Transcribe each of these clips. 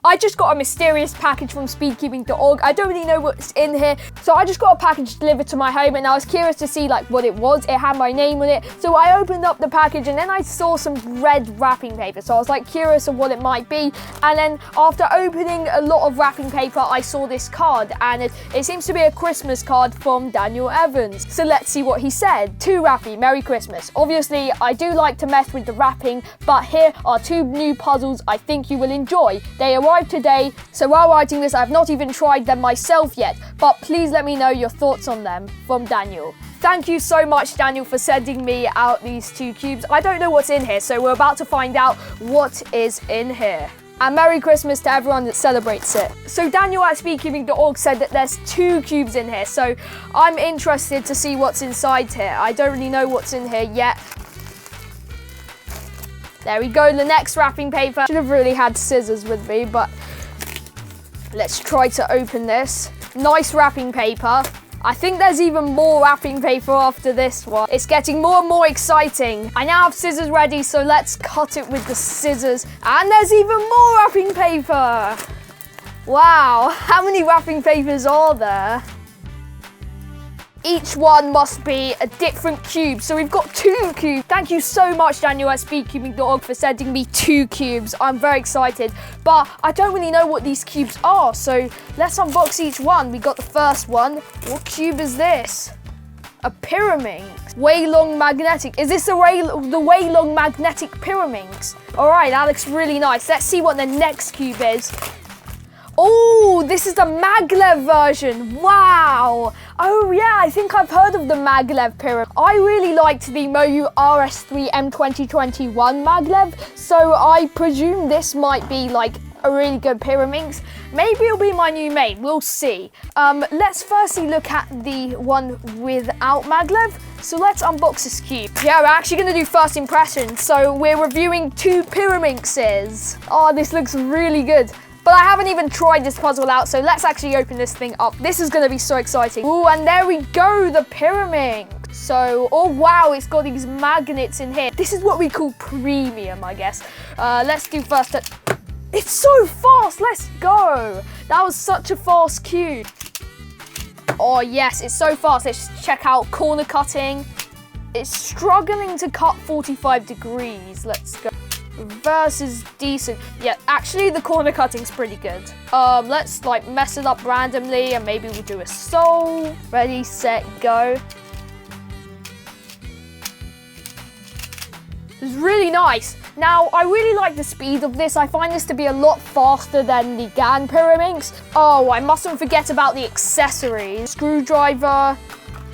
I just got a mysterious package from speedkeeping.org. I don't really know what's in here, so I just got a package delivered to my home, and I was curious to see like what it was. It had my name on it, so I opened up the package, and then I saw some red wrapping paper, so I was like curious of what it might be. And then after opening a lot of wrapping paper, I saw this card, and it seems to be a Christmas card from Daniel Evans. So let's see what he said. To Rappy, Merry Christmas. Obviously, I do like to mess with the wrapping, but here are 2 new puzzles I think you will enjoy. They arrived today, so while writing this, I have not even tried them myself yet, but please let me know your thoughts on them. From Daniel. Thank you so much, Daniel, for sending me out these 2 cubes. I don't know what's in here, so we're about to find out what is in here. And Merry Christmas to everyone that celebrates it. So Daniel at speedkeeping.org said that there's 2 cubes in here, so I'm interested to see what's inside here. I don't really know what's in here yet. There we go, the next wrapping paper. Should have really had scissors with me, but let's try to open this. Nice wrapping paper. I think there's even more wrapping paper after this one. It's getting more and more exciting. I now have scissors ready, so let's cut it with the scissors. And there's even more wrapping paper. Wow, how many wrapping papers are there? Each one must be a different cube, so we've got 2 cubes. Thank you so much, Daniel at speedkeeping.org, for sending me 2 cubes. I'm very excited, but I don't really know what these cubes are, so let's unbox each one. We got the first one. What cube is this? A Pyraminx. Weilong Magnetic. Is this the Weilong Magnetic Pyraminx? All right, that looks really nice. Let's see what the next cube is. Oh, this is the MagLev version. Wow. Oh yeah, I think I've heard of the MagLev Pyraminx. I really liked the MoYu RS3M 2021 MagLev, so I presume this might be like a really good Pyraminx. Maybe it'll be my new main, we'll see. Let's firstly look at the one without MagLev. So let's unbox this cube. Yeah, we're actually gonna do first impressions. So we're reviewing 2 Pyraminxes. Oh, this looks really good. But I haven't even tried this puzzle out, so let's actually open this thing up. This is gonna be so exciting. Ooh, and there we go, the Pyraminx. So, oh wow, it's got these magnets in here. This is what we call premium, I guess. Let's do first. It's so fast, let's go. That was such a fast cube. Oh yes, it's so fast. Let's check out corner cutting. It's struggling to cut 45 degrees. Let's go. Reverse is decent. Yeah, actually the corner cutting's pretty good. Let's like mess it up randomly and maybe we'll do a soul. Ready, set, go. It's really nice. Now, I really like the speed of this. I find this to be a lot faster than the GAN Pyraminx. Oh, I mustn't forget about the accessories. Screwdriver.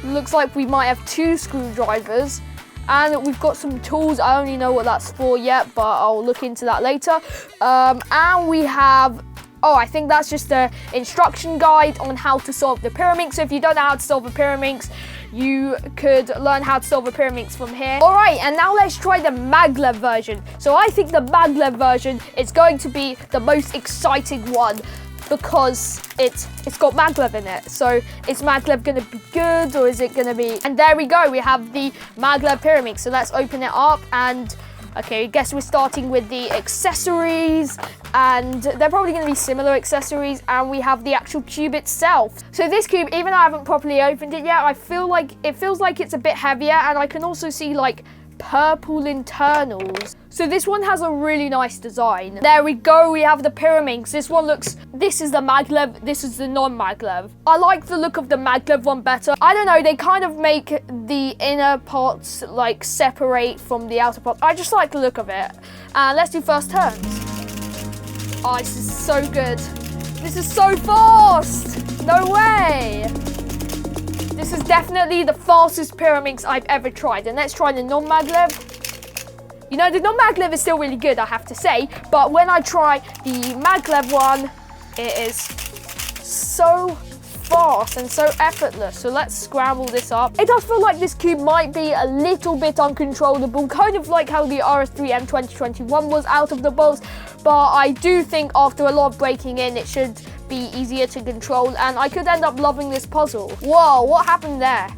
Looks like we might have 2 screwdrivers. And we've got some tools. I don't really know what that's for yet, but I'll look into that later. And we have, oh, I think that's just the instruction guide on how to solve the Pyraminx. So if you don't know how to solve a Pyraminx, you could learn how to solve a Pyraminx from here. All right, and now let's try the MagLev version. So I think the MagLev version is going to be the most exciting one, because it's got MagLev in it. So is MagLev gonna be good, or is it gonna be... And there we go, we have the MagLev Pyraminx. So let's open it up, and okay, I guess we're starting with the accessories, and they're probably gonna be similar accessories, and we have the actual cube itself. So this cube, even though I haven't properly opened it yet, it feels like it's a bit heavier, and I can also see like purple internals. So this one has a really nice design. There we go, we have the Pyraminx. This is the MagLev, this is the non-MagLev. I like the look of the MagLev one better. I don't know, they kind of make the inner parts like separate from the outer parts. I just like the look of it. And let's do first turns. Oh, this is so good. This is so fast. No way. This is definitely the fastest Pyraminx I've ever tried. And let's try the non-MagLev. You know, the non-MagLev is still really good, I have to say. But when I try the MagLev one, it is so fast and so effortless. So let's scramble this up. It does feel like this cube might be a little bit uncontrollable, kind of like how the RS3M 2021 was out of the box. But I do think after a lot of breaking in, it should be easier to control, and I could end up loving this puzzle. Whoa, what happened there?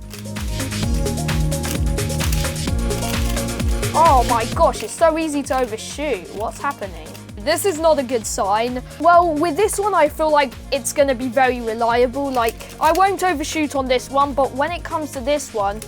Oh my gosh, it's so easy to overshoot. What's happening? This is not a good sign. Well, with this one, I feel like it's going to be very reliable. Like, I won't overshoot on this one, but when it comes to this one,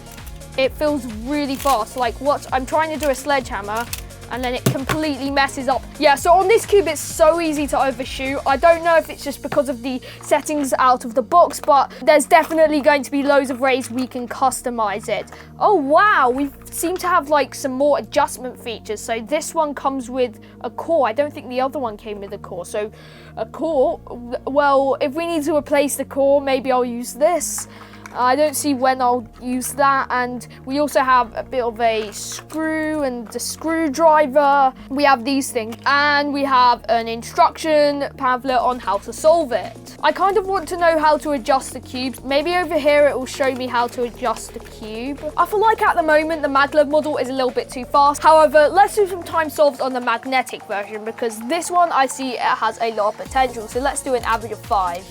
it feels really fast. Like, what I'm trying to do a sledgehammer, and then it completely messes up. Yeah, so on this cube, it's so easy to overshoot. I don't know if it's just because of the settings out of the box, but there's definitely going to be loads of ways we can customize it. Oh, wow, we seem to have like some more adjustment features. So this one comes with a core. I don't think the other one came with a core. So a core, well, if we need to replace the core, maybe I'll use this. I don't see when I'll use that. And we also have a bit of a screw and a screwdriver. We have these things, and we have an instruction pamphlet on how to solve it. I kind of want to know how to adjust the cubes. Maybe over here it will show me how to adjust the cube. I feel like at the moment the MagLev model is a little bit too fast. However, let's do some time solves on the magnetic version, because this one I see it has a lot of potential. So let's do an average of 5.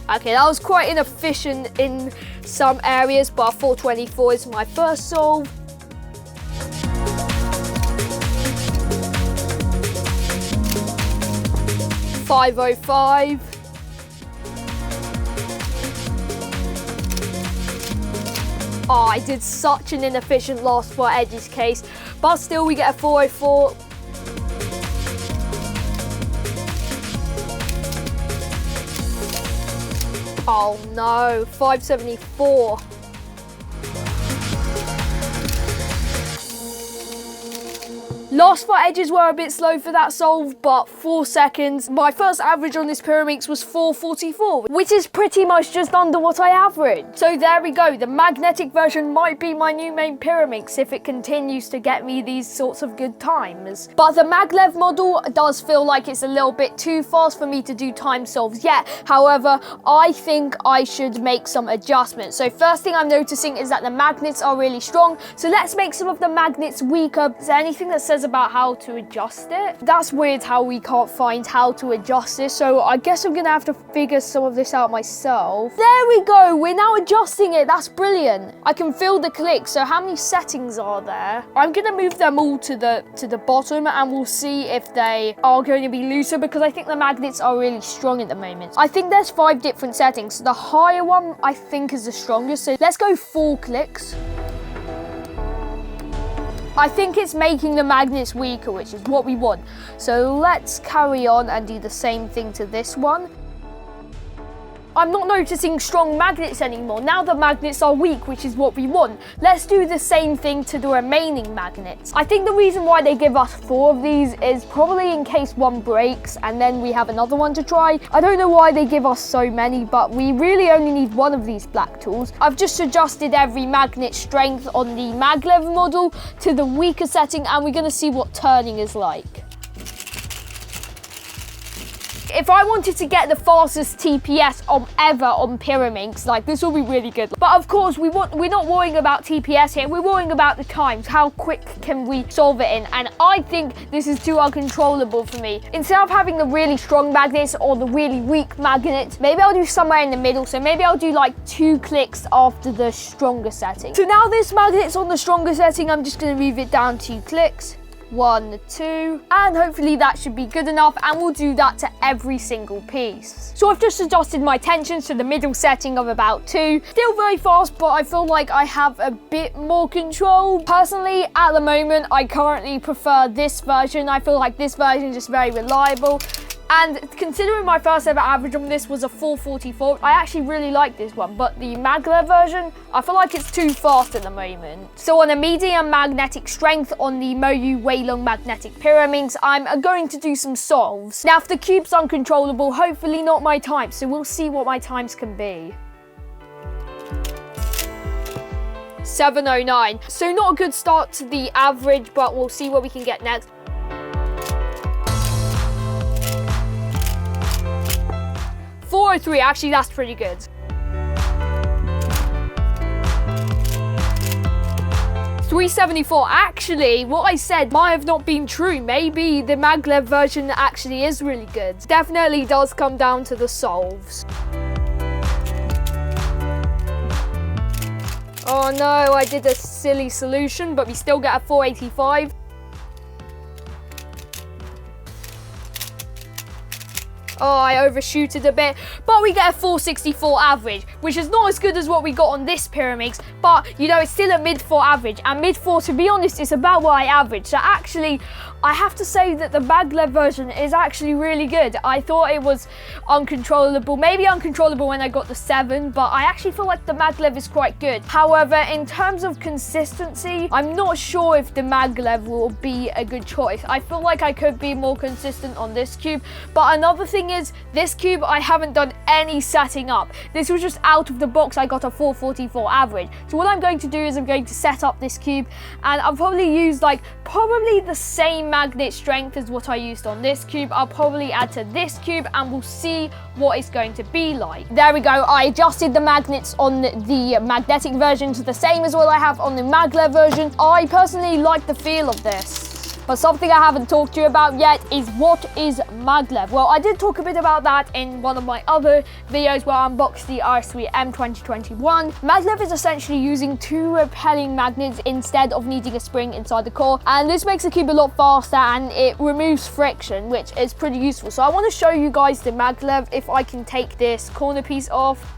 Okay, that was quite inefficient in some areas, but 424 is my first solve. $505. Oh, I did such an inefficient last 4 edges case, but still we get a 404. Oh no, 574. Last 4 edges were a bit slow for that solve, but 4 seconds. My first average on this Pyraminx was 444, which is pretty much just under what I averaged. So there we go. The magnetic version might be my new main Pyraminx if it continues to get me these sorts of good times. But the MagLev model does feel like it's a little bit too fast for me to do time solves yet. However, I think I should make some adjustments. So first thing I'm noticing is that the magnets are really strong. So let's make some of the magnets weaker. Is there anything that says about how to adjust it? That's weird how we can't find how to adjust this, so I guess I'm gonna have to figure some of this out myself. There we go, we're now adjusting it. That's brilliant. I can feel the click. So how many settings are there? I'm gonna move them all to the bottom, and we'll see if they are going to be looser, because I think the magnets are really strong at the moment. I think there's 5 different settings. The higher one I think is the strongest, so let's go 4 clicks. I think it's making the magnets weaker, which is what we want. So let's carry on and do the same thing to this one. I'm not noticing strong magnets anymore. Now the magnets are weak, which is what we want. Let's do the same thing to the remaining magnets. I think the reason why they give us 4 of these is probably in case one breaks and then we have another one to try. I don't know why they give us so many, but we really only need 1 of these black tools. I've just adjusted every magnet strength on the MagLev model to the weaker setting, and we're gonna see what turning is like. If I wanted to get the fastest TPS ever on Pyraminx, like, this will be really good. But of course, we're not worrying about TPS here. We're worrying about the times. How quick can we solve it in? And I think this is too uncontrollable for me. Instead of having the really strong magnets or the really weak magnets, maybe I'll do somewhere in the middle. So maybe I'll do like 2 clicks after the stronger setting. So now this magnet's on the stronger setting, I'm just gonna move it down 2 clicks. 1, 2, and hopefully that should be good enough, and we'll do that to every single piece. So I've just adjusted my tensions to the middle setting of about 2. Still very fast, but I feel like I have a bit more control. Personally, at the moment, I currently prefer this version. I feel like this version is just very reliable. And considering my first ever average on this was a 444, I actually really like this one. But the MagLev version, I feel like it's too fast at the moment. So on a medium magnetic strength on the MoYu Weilong Magnetic Pyraminx, I'm going to do some solves. Now, if the cube's uncontrollable, hopefully not my time. So we'll see what my times can be. 709. So not a good start to the average, but we'll see what we can get next. 403, actually that's pretty good. 374, actually what I said might have not been true. Maybe the MagLev version actually is really good. Definitely does come down to the solves. Oh no, I did a silly solution, but we still get a 485. Oh, I overshooted a bit, but we get a 464 average, which is not as good as what we got on this Pyraminx, but you know, it's still a mid-4 average, and mid-4, to be honest, is about what I average. So actually, I have to say that the MagLev version is actually really good. I thought it was uncontrollable, maybe uncontrollable when I got the 7, but I actually feel like the MagLev is quite good. However, in terms of consistency, I'm not sure if the MagLev will be a good choice. I feel like I could be more consistent on this cube, but another thing is, this cube, I haven't done any setting up. This was just out of the box. I got a 444 average. So what I'm going to do is I'm going to set up this cube, and I'll probably use like probably the same magnet strength as what I used on this cube. I'll probably add to this cube, and we'll see what it's going to be like. There we go. I adjusted the magnets on the magnetic version to the same as what I have on the MagLev version. I personally like the feel of this. But something I haven't talked to you about yet is what is MagLev. Well, I did talk a bit about that in one of my other videos where I unboxed the RS3M 2021. MagLev is essentially using 2 repelling magnets instead of needing a spring inside the core, and this makes the cube a lot faster and it removes friction, which is pretty useful. So I want to show you guys the MagLev if I can take this corner piece off.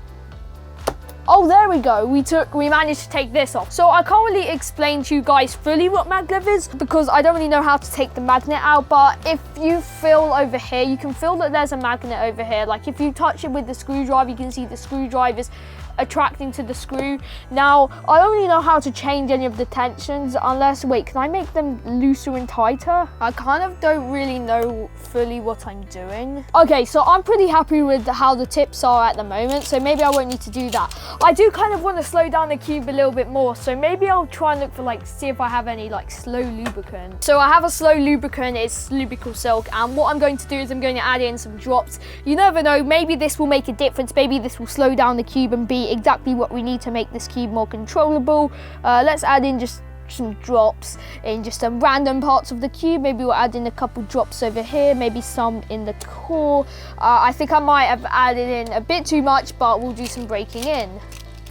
Oh, there we go. We managed to take this off. So I can't really explain to you guys fully what MagLev is because I don't really know how to take the magnet out. But if you feel over here, you can feel that there's a magnet over here. Like if you touch it with the screwdriver, you can see the screwdriver's attracting to the screw. Now, I don't really know how to change any of the tensions unless, wait, can I make them looser and tighter? I kind of don't really know fully what I'm doing. Okay, so I'm pretty happy with how the tips are at the moment, so maybe I won't need to do that. I do kind of want to slow down the cube a little bit more, so maybe I'll try and look for see if I have any slow lubricant. So I have a slow lubricant, it's Lubrical Silk, and what I'm going to do is I'm going to add in some drops. You never know, maybe this will make a difference, maybe this will slow down the cube and be exactly what we need to make this cube more controllable. Let's add in just some drops in just some random parts of the cube. Maybe we'll add in a couple drops over here, maybe some in the core. I think I might have added in a bit too much, but we'll do some breaking in.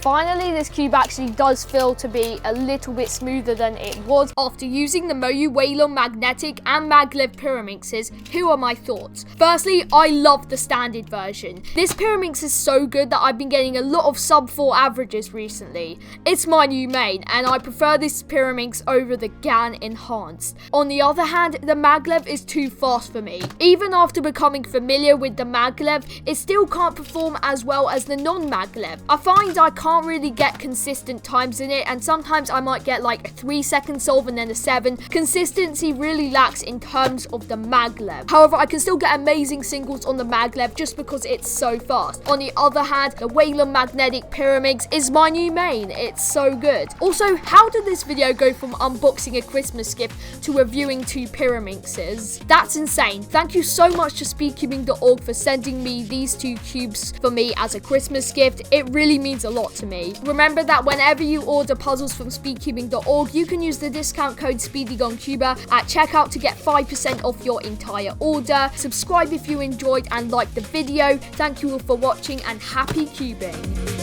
Finally, this cube actually does feel to be a little bit smoother than it was. After using the MoYu Weilong Magnetic and MagLev Pyraminxes, here are my thoughts. Firstly, I love the standard version. This Pyraminx is so good that I've been getting a lot of sub 4 averages recently. It's my new main, and I prefer this Pyraminx over the GAN Enhanced. On the other hand, the MagLev is too fast for me. Even after becoming familiar with the MagLev, it still can't perform as well as the non-MagLev. I find I can't really get consistent times in it, and sometimes I might get a 3-second solve and then a 7. Consistency really lacks in terms of the MagLev. However, I can still get amazing singles on the MagLev just because it's so fast. On the other hand, the Weilong Magnetic Pyraminx is my new main. It's so good. Also, how did this video go from unboxing a Christmas gift to reviewing 2 Pyraminxes? That's insane. Thank you so much to speedcubing.org for sending me these 2 cubes for me as a Christmas gift. It really means a lot to me. Remember that whenever you order puzzles from speedcubing.org, you can use the discount code SpeedyGonCuber at checkout to get 5% off your entire order. Subscribe if you enjoyed and liked the video. Thank you all for watching, and happy cubing.